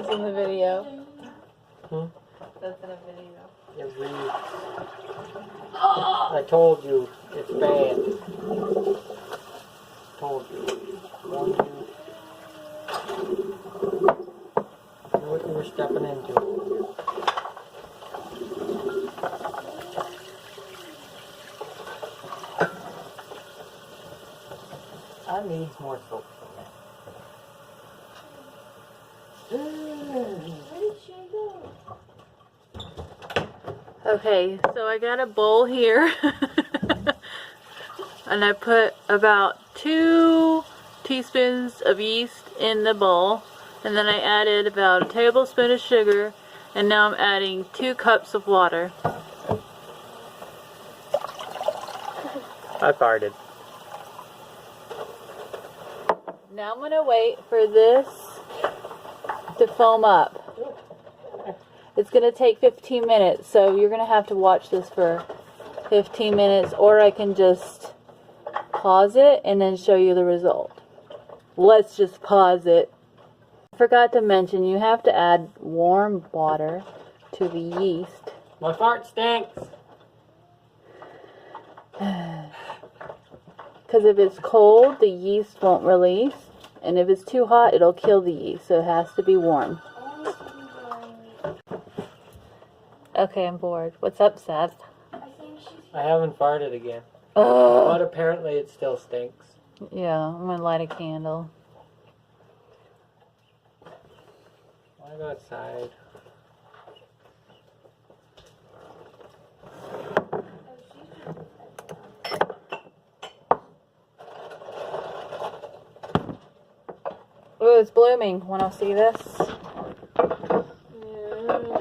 That's in the video. Hmm? That's in a video. It reads. I told you, it's bad. Told you. Warned you. You know what you were stepping into. I need more soap from that. Where did she go? Okay, so I got a bowl here. And I put about 2 teaspoons of yeast in the bowl. And then I added about a tablespoon of sugar. And now I'm adding 2 cups of water. I farted. Now I'm going to wait for this to foam up. It's going to take 15 minutes, so you're going to have to watch this for 15 minutes, or I can just pause it and then show you the result. Let's just pause it. I forgot to mention, you have to add warm water to the yeast. My fart stinks. Because if it's cold, the yeast won't release. And if it's too hot, it'll kill the yeast. So it has to be warm. Okay, I'm bored. What's up, Seth? I haven't farted again. Ugh. But apparently it still stinks. Yeah, I'm going to light a candle. Wanna go outside? Oh, it's blooming. Want to see this?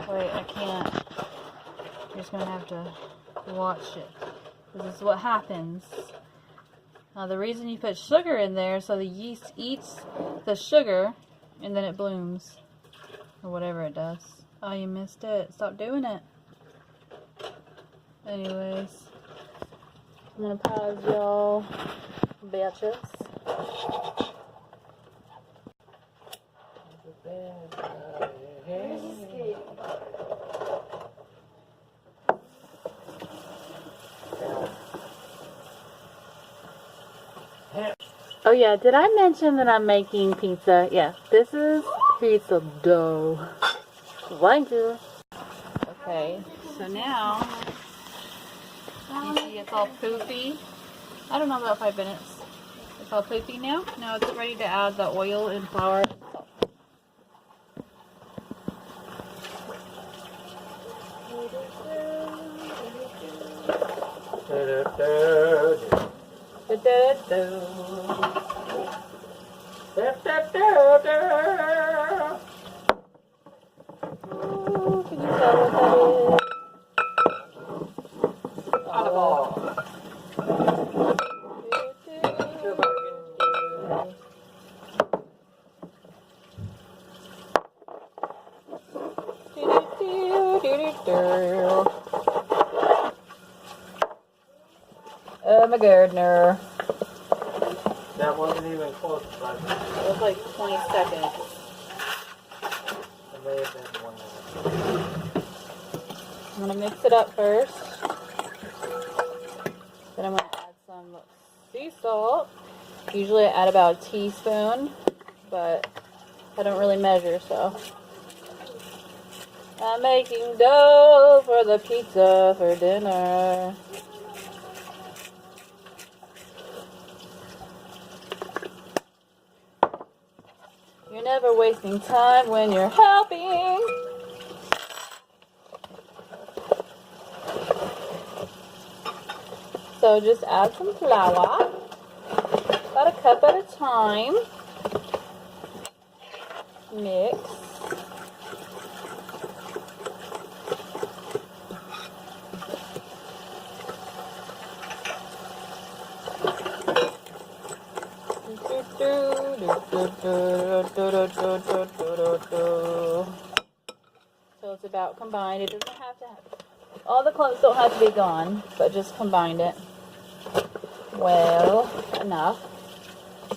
Wait, I can't. You're just going to have to watch it. This is what happens. Now, the reason you put sugar in there so the yeast eats the sugar and then it blooms. Or whatever it does. Oh, you missed it. Stop doing it. Anyways. I'm going to pause y'all. Bitches. Oh yeah, did I mention that I'm making pizza? Yeah, this is pizza dough. Thank you. Okay, so now, you see it's all poofy. I don't know about 5 minutes. It's all poofy now. Now it's ready to add the oil and flour. Ooh, can you tell what that is? Audible. I'm a gardener. That wasn't even close, but It was like 20 seconds. it may have been 1 minute. I'm going to mix it up first. Then I'm going to add some sea salt. Usually I add about a teaspoon, but I don't really measure, so. I'm making dough for the pizza for dinner. You're never wasting time when you're helping. So just add some flour, about a cup at a time. Mix. So it's about combined. It doesn't have to have, all the clumps don't have to be gone, but just combine it. Well, enough.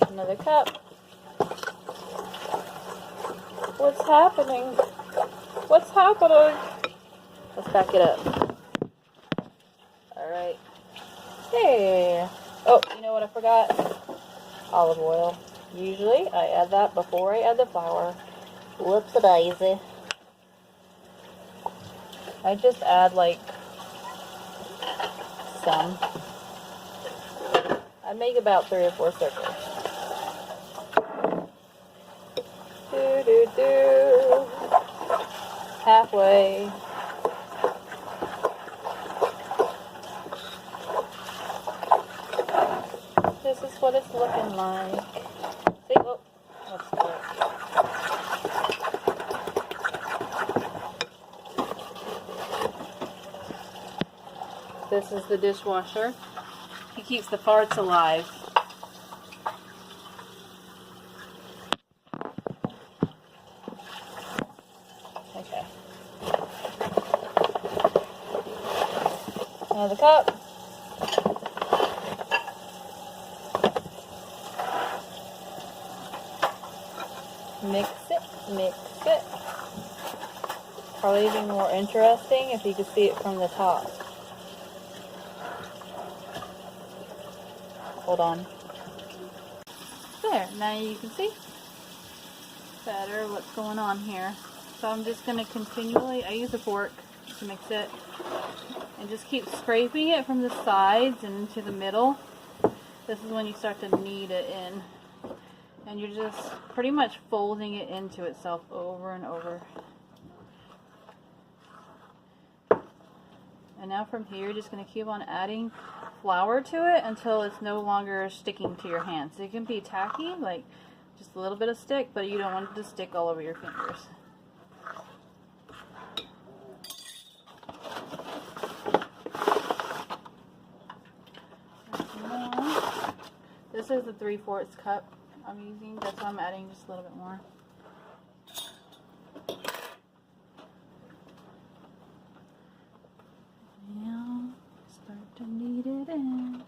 Another cup. What's happening? What's happening? Let's back it up. Alright. There. Oh, you know what I forgot? Olive oil. Usually I add that before I add the flour. Whoops-a-daisy. I just add like some. I make about 3 or 4 circles. Do. Halfway. This is what it's looking like. See, oh, let's do it. This is the dishwasher. He keeps the farts alive. Okay. Another cup. Mix it. Probably be more interesting if you could see it from the top. Hold on. There, now you can see better what's going on here. So I'm just going to continually, I use a fork to mix it, and just keep scraping it from the sides and into the middle. This is when you start to knead it in. And you're just pretty much folding it into itself over and over. And now from here, you're just going to keep on adding flour to it until it's no longer sticking to your hands. So it can be tacky, like just a little bit of stick, but you don't want it to stick all over your fingers. This is the 3/4 cup I'm using. That's why I'm adding just a little bit more. Now start to knead it in.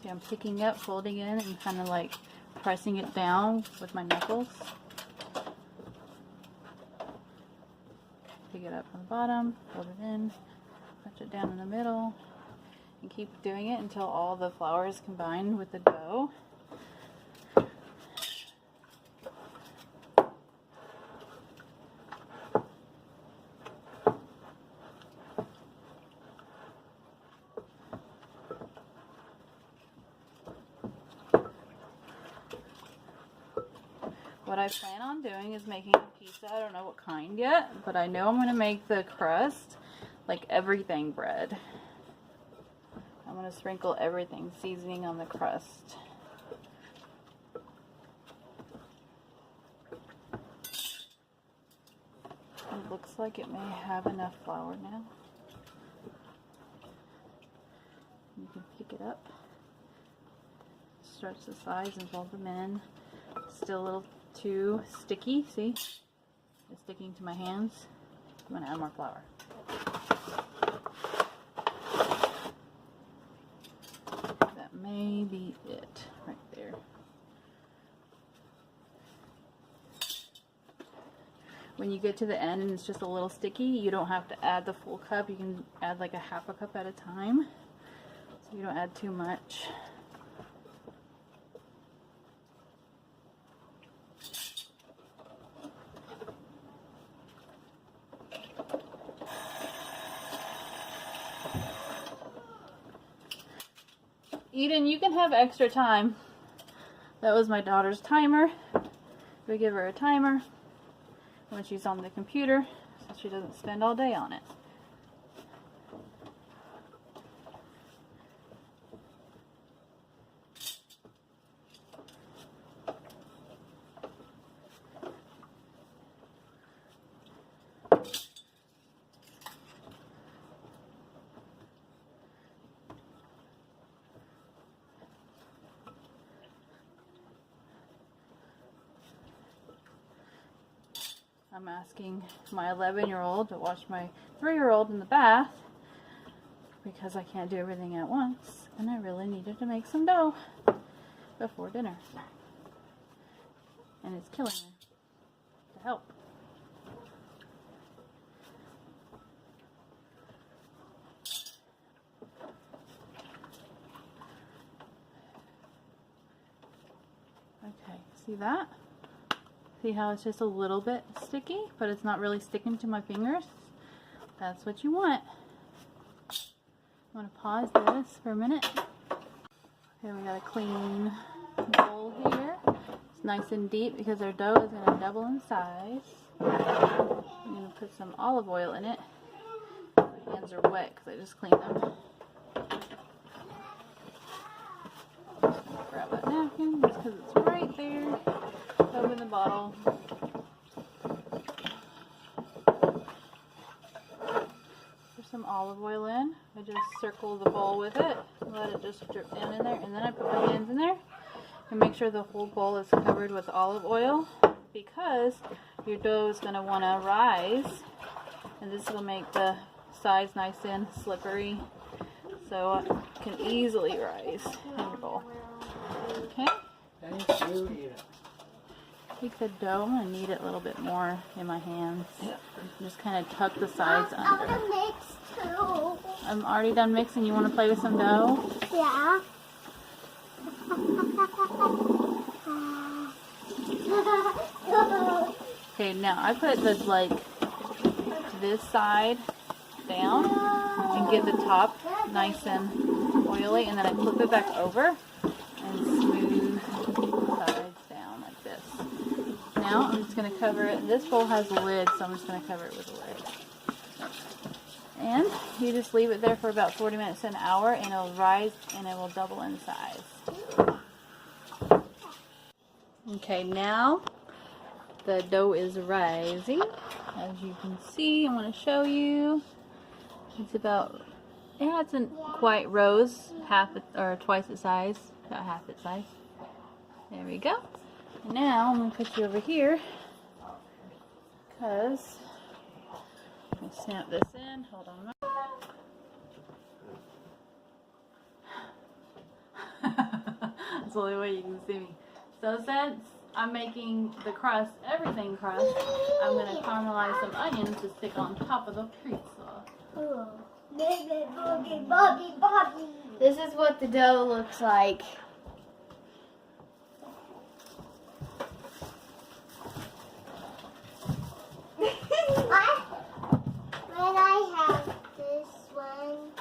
See, I'm picking up, folding it in, and kind of like pressing it down with my knuckles. Pick it up from the bottom, fold it in, touch it down in the middle, and keep doing it until all the flour is combined with the dough. What I plan on doing is making a pizza. I don't know what kind yet, but I know I'm going to make the crust like everything bread. I'm going to sprinkle everything seasoning on the crust. It looks like it may have enough flour now. You can pick it up, stretch the sides and fold them in. Still a little too sticky, see? It's sticking to my hands. I'm going to add more flour. That may be it right there. When you get to the end and it's just a little sticky, you don't have to add the full cup. You can add like a half a cup at a time, so you don't add too much. Eden, you can have extra time. That was my daughter's timer. We give her a timer when she's on the computer so she doesn't spend all day on it. I'm asking my 11-year-old to watch my 3-year-old in the bath because I can't do everything at once, and I really needed to make some dough before dinner. And it's killing me to help. Okay, see that? See how it's just a little bit sticky, but it's not really sticking to my fingers? That's what you want. I'm going to pause this for a minute. Okay, we got a clean bowl here. It's nice and deep because our dough is going to double in size. I'm going to put some olive oil in it. My hands are wet because I just cleaned them. Grab that napkin just because it's right there. Open the bottle. Put some olive oil in. I just circle the bowl with it. Let it just drip down in there. And then I put my hands in there. And make sure the whole bowl is covered with olive oil. Because your dough is going to want to rise. And this will make the sides nice and slippery. So it can easily rise in your bowl. Okay? Thank you, Edith. Take the dough, I'm going to knead it a little bit more in my hands. Just kind of tuck the sides under. I want to mix too. I'm already done mixing. You want to play with some dough? Yeah. Okay, now I put this this side down and get the top nice and oily, and then I flip it back over and smooth the sides down like this. Now I'm just going to cover it. This bowl has a lid, so I'm just going to cover it with a lid. And you just leave it there for about 40 minutes to an hour, and it'll rise and it will double in size. Okay, now the dough is rising. As you can see, I want to show you. It's about, it hasn't quite rose or twice its size, about half its size. There we go. And now I'm going to put you over here because I'm going to snap this in. Hold on. That's the only way you can see me. So since I'm making the crust, everything crust, I'm going to caramelize some onions to stick on top of the pizza. This is what the dough looks like. When I have this one,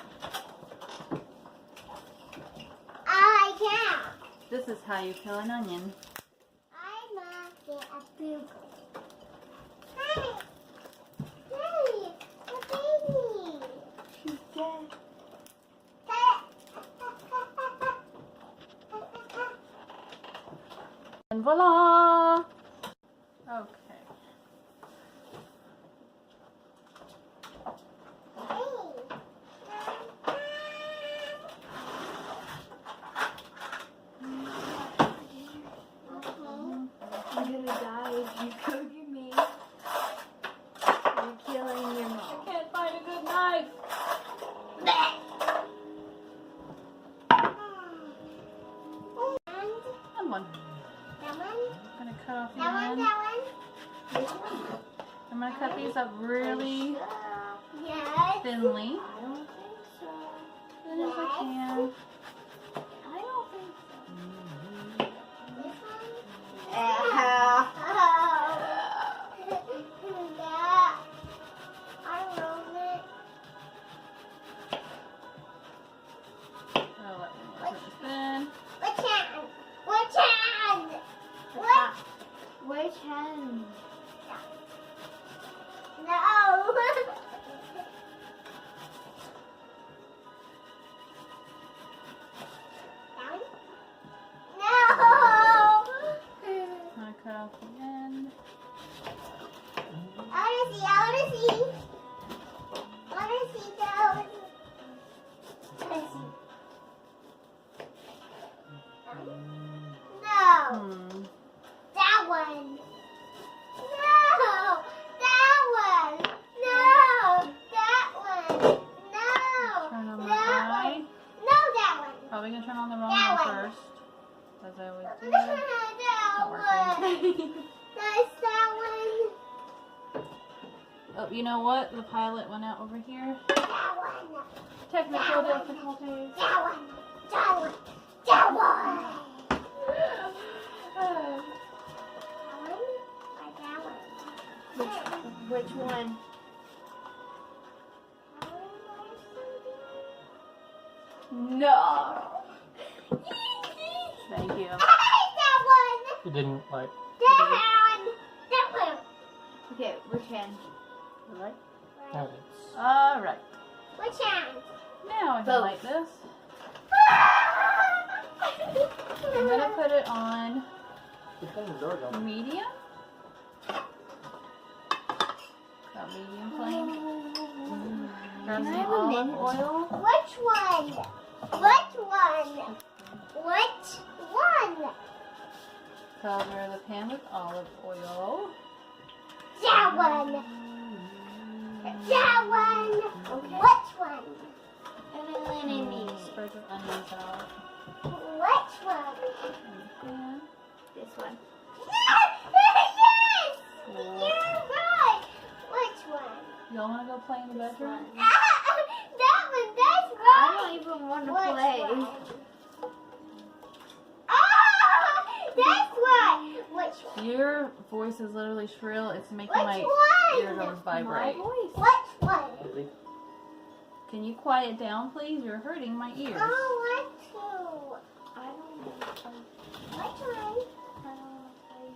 I can. This is how you peel an onion. I must get a bugle. Hey, hey, a baby. She's dead. And voila! Okay. I'm gonna die if you cook me. You're killing your mom. I can't find a good knife. Come on. That one? I'm gonna cut off your That hand. one? That one? I'm gonna cut these up really Yes. thinly. I don't think so. Thin as I can. I don't think so. This one? I rolled it. Oh, let me put this in. Which hand? Which hand? What? Which hand? No. Oh, you know what? The pilot went out over here. Technical difficulties. Which one? No. Thank you. That one. You didn't like. That one. That one. Okay, which hand? Right. Now it is. All right. Which hand? Now I can Both. light this. I'm gonna put it on medium. Got medium flame. Grab some olive oil. Which one? Which one? Which one? Cover the pan with olive oil. That one. That one. Okay. Which one? And then these. Spread your onions out. Which one? And This one. Cool. You're right. Which one? Y'all wanna go play in the bedroom? That one. That's right. I don't even want to play. That's right. Which one? Your voice is literally shrill. It's making Which my one? eardrums vibrate. Which one? Can you quiet it down, please? You're hurting my ears. I want to. I don't know. Which one?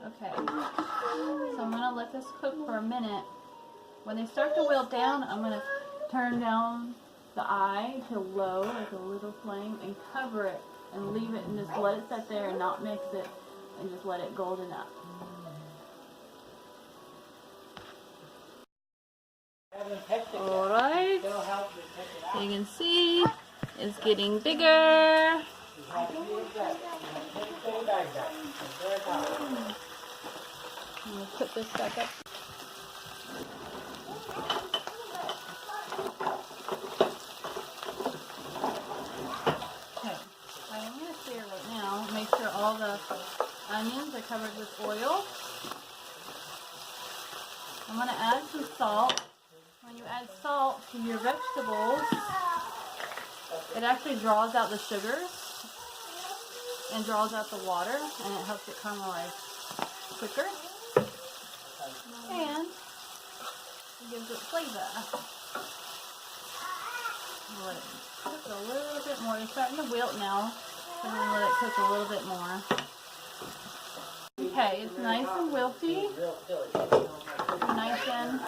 Okay. So I'm gonna let this cook for a minute. When they start to wilt down, I'm gonna turn down the eye to low, like a little flame, and cover it and leave it and just let it sit there and not mix it and just let it golden up. Alright, you can see it's getting bigger. I'm gonna put this back up. Okay, I'm gonna sear right now. Make sure all the onions are covered with oil. I'm gonna add some salt. When you add salt to your vegetables, it actually draws out the sugars and draws out the water, and it helps it caramelize quicker. And it gives it flavor. I'll let it cook a little bit more. It's starting to wilt now, so I'm gonna let it cook a little bit more. Okay, it's nice and wilty. Nice and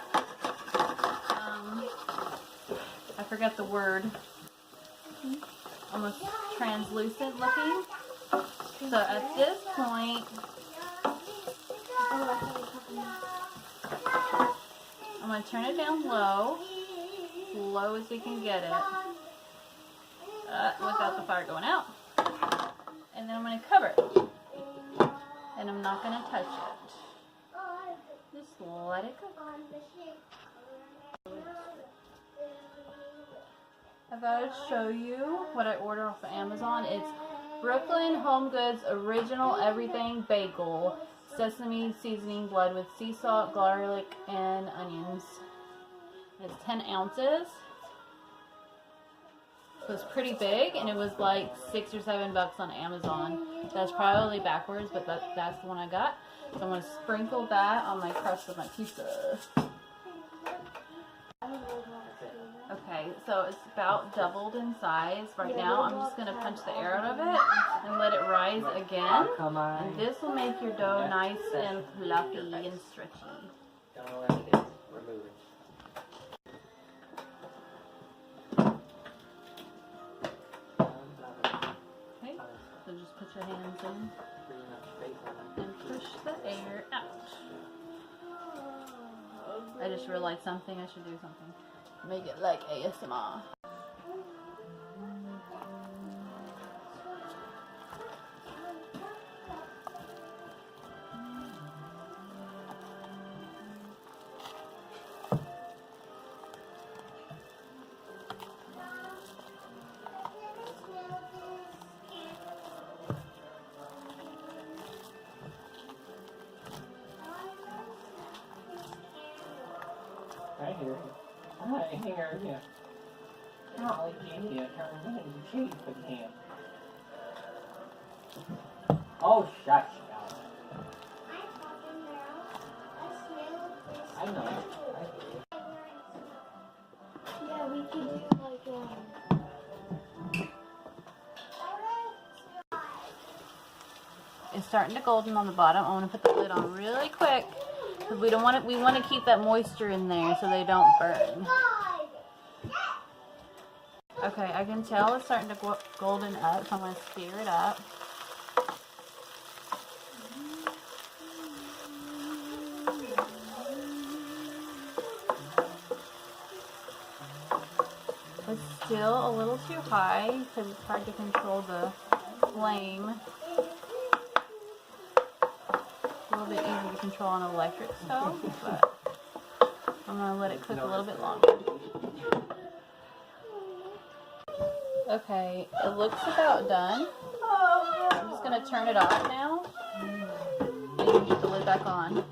I forgot the word. Almost translucent looking. So at this point, I'm going to turn it down low as we can get it, without the fire going out. And then I'm going to cover it. And I'm not going to touch it. Just let it cook. I thought I'd show you what I ordered off of Amazon. It's Brooklyn Home Goods Original Everything Bagel. Sesame seasoning blend with sea salt, garlic, and onions. It's 10 ounces. So it's pretty big, and it was like $6 or $7 on Amazon. That's probably backwards, but that's the one I got. So I'm going to sprinkle that on my crust of my pizza. Okay, so it's about doubled in size. Right now, I'm just going to punch the air out of it and let it rise again. And this will make your dough nice and fluffy and stretchy. Okay, so just put your hands in and push the air out. I just realized something. I should do something. Make it like ASMR. Right here. Right here, yeah. Golly gee, I turn it into cheese again. Oh, shush, y'all. I know. Yeah, we could do like It's starting to golden on the bottom. I want to put the lid on really quick because we don't want it. We want to keep that moisture in there so they don't burn. Okay, I can tell it's starting to golden up, so I'm going to stir it up. It's still a little too high because it's hard to control the flame. It's a little bit easier to control on an electric stove, but I'm going to let it cook a little bit longer. Okay, it looks about done. I'm just going to turn it off now. And you can get the lid back on.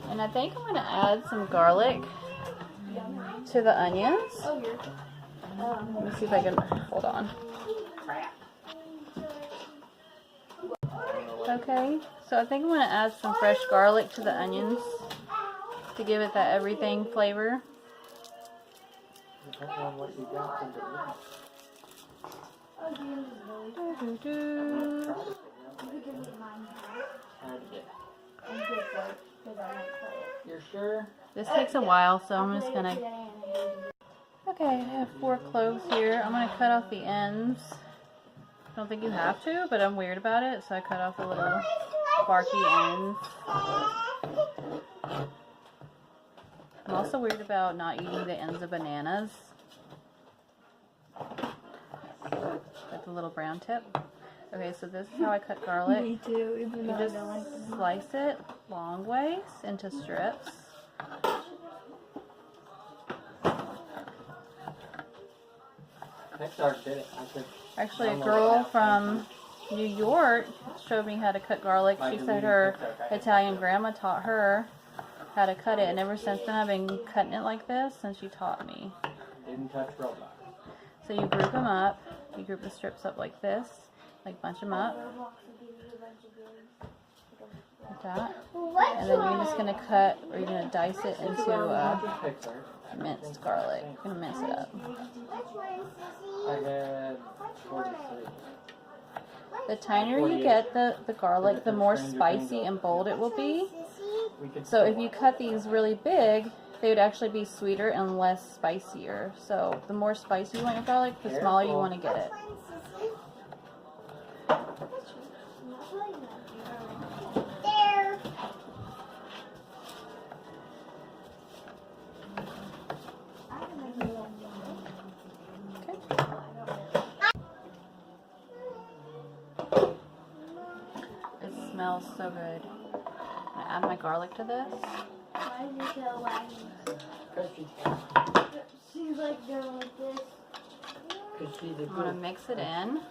And I think I'm going to add some garlic to the onions. Let me see if I can, hold on. Okay, so I think I'm going to add some fresh garlic to the onions to give it that everything flavor. You're sure? This takes a while, so I'm just gonna. Okay, I have 4 cloves here. I'm gonna cut off the ends. Don't think you have to, but I'm weird about it, so I cut off the little barky ends. I'm also weird about not eating the ends of bananas. Like the little brown tip. Okay, so this is how I cut garlic. Me too, even though You just slice it long ways into strips. Actually, a girl from New York showed me how to cut garlic. She said her Italian grandma taught her how to cut it, and ever since then I've been cutting it like this, and she taught me. Didn't touch Roblox. So you group them up. You group the strips up like this, like bunch them up. Like that. And then you're just going to cut, or you're going to dice it into minced garlic. You're going to mince it up. I had 43. The tinier you get the garlic, the more spicy and bold it will be. So if you cut these really big, they would actually be sweeter and less spicier. So the more spicy you want your garlic, the smaller you want to get it. It smells so good. I'm gonna add my garlic to this. Why is it so wagging? She's like going like this. I'm gonna mix it in.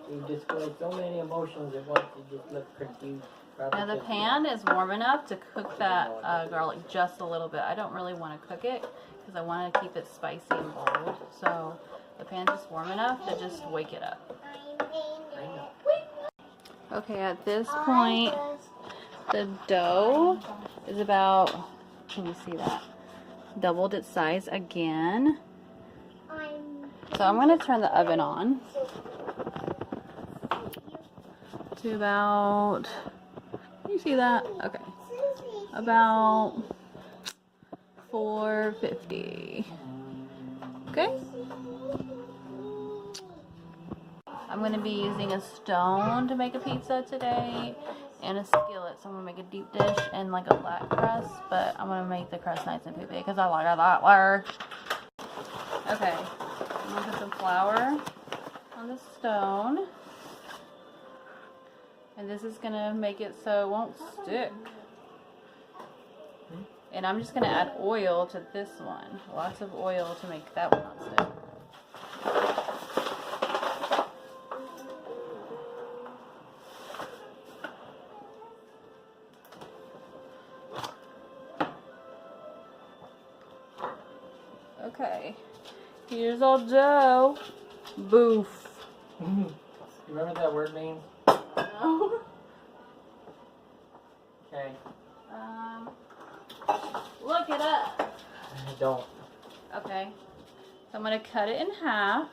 You display so many emotions at once, you just look confused. Now the pan is warm enough to cook that garlic just a little bit. I don't really want to cook it because I want to keep it spicy and bold. So the pan's just warm enough to just wake it up. Okay, at this point, the dough is about, can you see that? Doubled its size again. So I'm going to turn the oven on to about, can you see that? Okay. About 450. Okay. I'm going to be using a stone to make a pizza today and a skillet. So I'm going to make a deep dish and like a flat crust, but I'm going to make the crust nice and poopy because I like it that way. Okay, I'm going to put some flour on the stone. And this is going to make it so it won't stick. And I'm just going to add oil to this one. Lots of oil to make that one not stick. Okay. Here's our dough. Boof. You remember what that word means? No. Okay. Look it up. Don't. Okay. So I'm gonna cut it in half.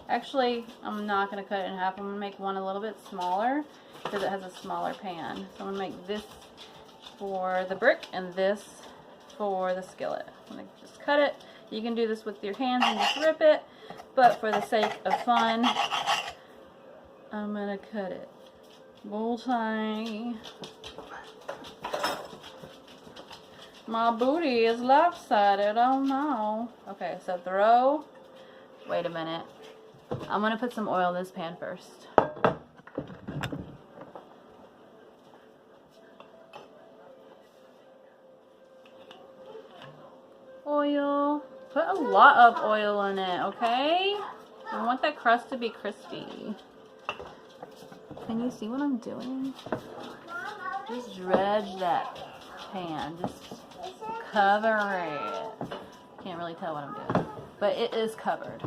Actually, I'm not gonna cut it in half. I'm gonna make one a little bit smaller because it has a smaller pan. So I'm gonna make this for the brick and this for the skillet. I'm gonna just cut it. You can do this with your hands and just rip it, but for the sake of fun, I'm gonna cut it. Bullseye. My booty is lopsided. Oh no. Okay, so throw. Wait a minute. I'm gonna put some oil in this pan first. Oil. Put a lot of oil in it, okay? I want that crust to be crispy. Can you see what I'm doing? Just dredge that pan. Just cover it. Can't really tell what I'm doing, but it is covered.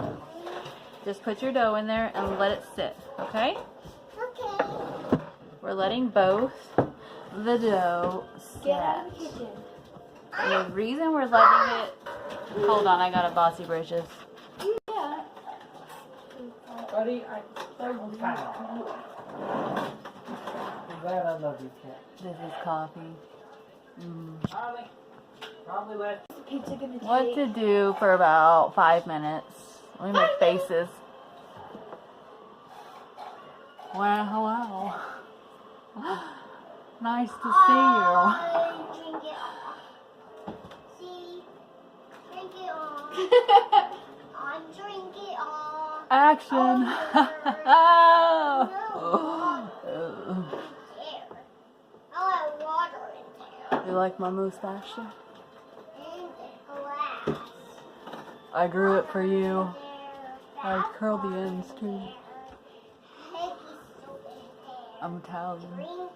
Just put your dough in there and let it sit, okay? Okay. We're letting both the dough Get out of the set. kitchen. And the reason we're letting it... Hold on, I got a bossy britches. Yeah. Buddy, I'm so tired. I'm glad I love you, cat. This is coffee. Charlie, probably left. Pizza gonna take. What to do for about 5 minutes. Let me make faces. Wow, wow. Nice to see you. Drink it all. See? Drink it all. I drink it all. Action. I like water in there. You like my mustache? And the glass. I grew it for you. There. I curl the ends too. Peggy's still in there. I'm Italian. Drink,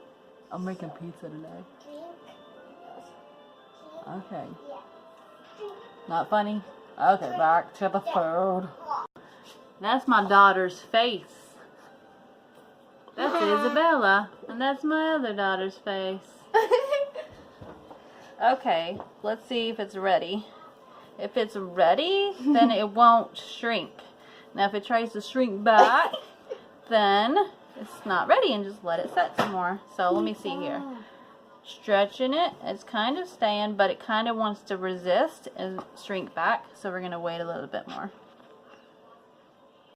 I'm making pizza today. drink. Okay. Yeah. Not funny? Okay, back to the food. That's my daughter's face. That's Isabella. And that's my other daughter's face. Okay, let's see if it's ready. If it's ready, then it won't shrink. Now if it tries to shrink back, then it's not ready, and just let it set some more. So let me see here. Stretching it, it's kind of staying, but it kind of wants to resist and shrink back, so we're going to wait a little bit more.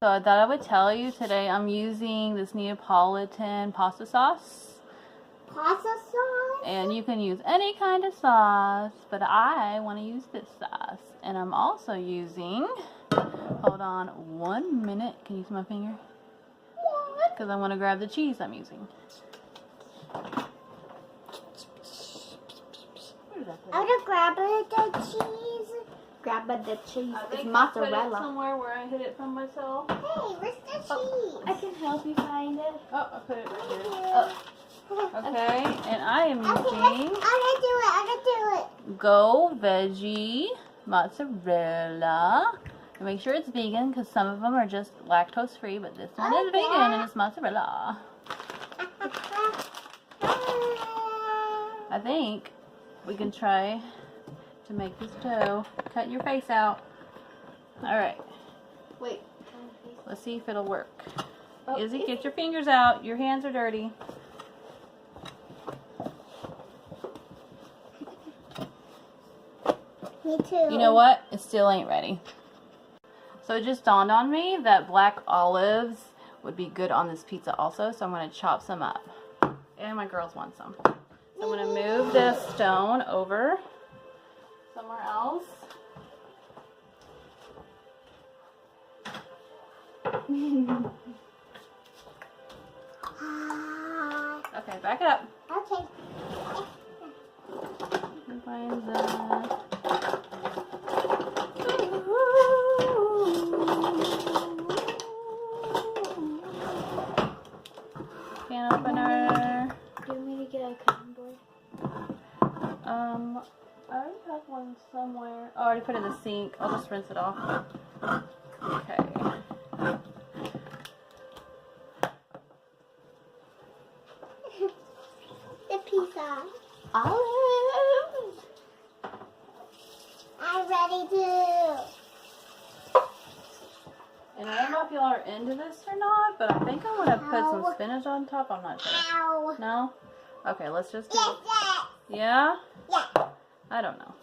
So I thought I would tell you today I'm using this Neapolitan pasta sauce. Pasta sauce? And you can use any kind of sauce, but I want to use this sauce. And I'm also using, hold on 1 minute, can you see my finger? Because I want to grab the cheese I'm using. I'm gonna grab the cheese. Grab the cheese. It's mozzarella. Somewhere where I hid it from myself. Hey, where's the cheese? I can help you find it. Oh, I put it right here. Oh. Okay, and I am Okay, using I'm gonna do it. Go Veggie mozzarella. And make sure it's vegan, because some of them are just lactose free, but this one is vegan and it's mozzarella. I think we can try to make this dough. Cut your face out. Alright, Wait. let's see if it'll work. Oh, Izzy, get your fingers out. Your hands are dirty. Me too. You know what? It still ain't ready. So it just dawned on me that black olives would be good on this pizza also, so I'm going to chop some up. And my girls want some. So I'm going to move this stone over somewhere else. Okay, back it up. Okay. Find that. Can opener. Do you want me to get a cutting board? already have one somewhere. Oh, I already put it in the sink. I'll just rinse it off. Okay. The pizza. Olives! I'm ready to. And I don't know if y'all are into this or not, but I think I want to put some Ow. spinach on top. I'm not sure. Ow. No? Okay, let's just do Yes, it. yes. Yeah? Yeah. I don't know.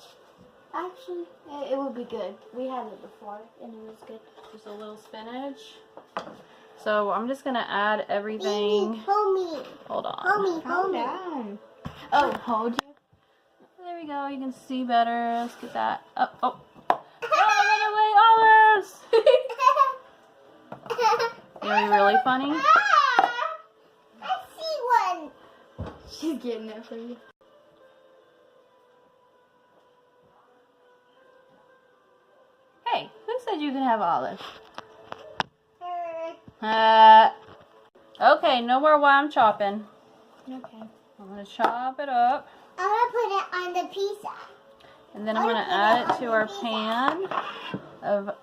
Actually, it would be good. We had it before, and it was good. Just a little spinach. So I'm just going to add everything. Homie. Hold on. Homie. Calm down. Oh, hold you. There we go. You can see better. Let's get that. Oh, oh. Oh, run away, olives! You know, really funny. I see one. She's getting it for you. Hey, who said you can have olives? Uh, Okay, no more while I'm chopping. okay. I'm going to chop it up. I'm gonna put it on the pizza. And then I'm going to add it to our pan of...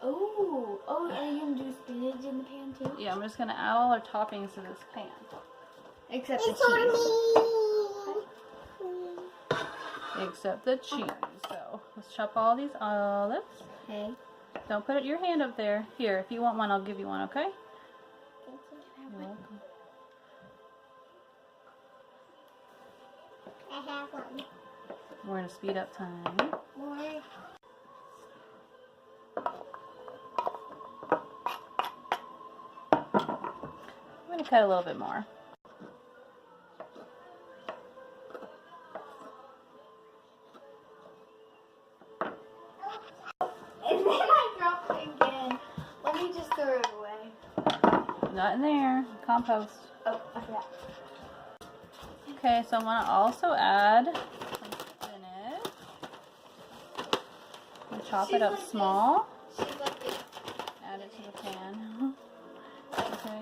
Oh, are you gonna do spinach in the pan too? Yeah, I'm just going to add all our toppings to this pan. Except the it's for me. Except the cheese. So, let's chop all these olives. Okay. Don't put your hand up there. Here, if you want one, I'll give you one, okay? You're welcome. I have one. We're going to speed up time. More. I'm going to cut a little bit more. And then I dropped it again. Let me just throw it away. Not in there. Compost. Oh, I forgot. Okay, so I want to also add some spinach. And chop it up small. She's like this. Add it to the pan. Okay.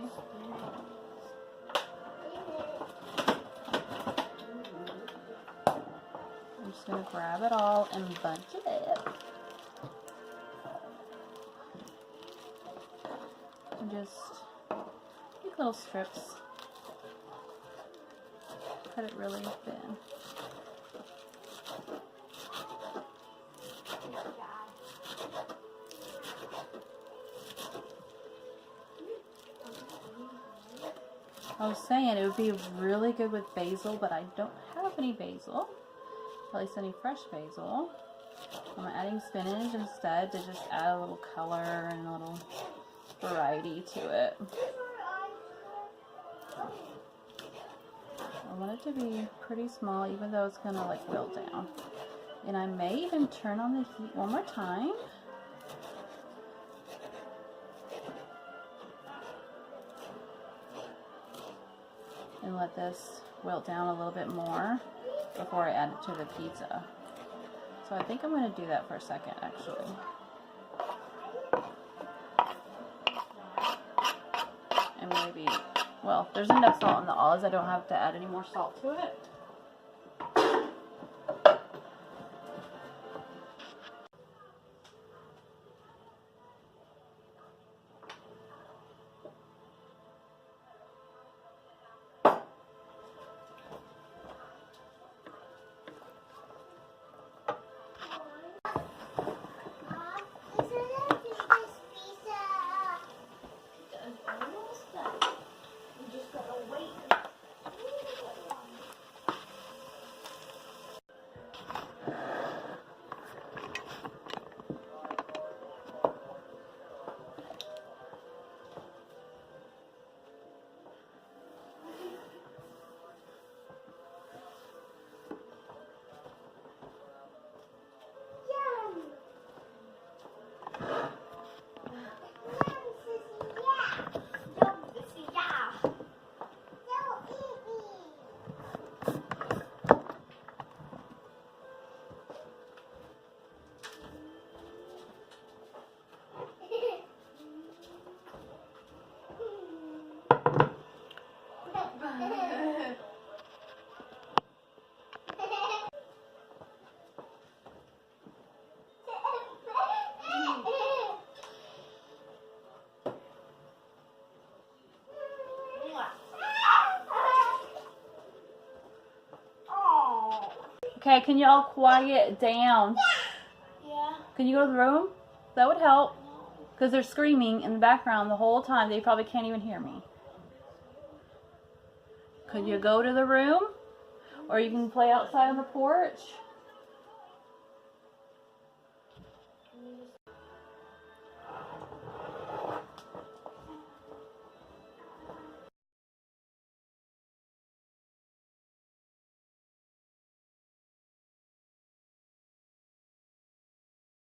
I'm just going to grab it all and bunch it up. And just make little strips. Cut it really thin. I was saying it would be really good with basil, but I don't have any basil. At least any fresh basil. I'm adding spinach instead to just add a little color and a little variety to it. I want it to be pretty small, even though it's gonna like wilt down. And I may even turn on the heat one more time. And let this wilt down a little bit more before I add it to the pizza. So I think I'm going to do that for a second, actually. And maybe, well, there's enough salt in the olives. I don't have to add any more salt to it. Okay, can y'all quiet down? Yeah. Can you go to the room? That would help. Because they're screaming in the background the whole time. They probably can't even hear me. Could you go to the room? Or you can play outside on the porch? Can we just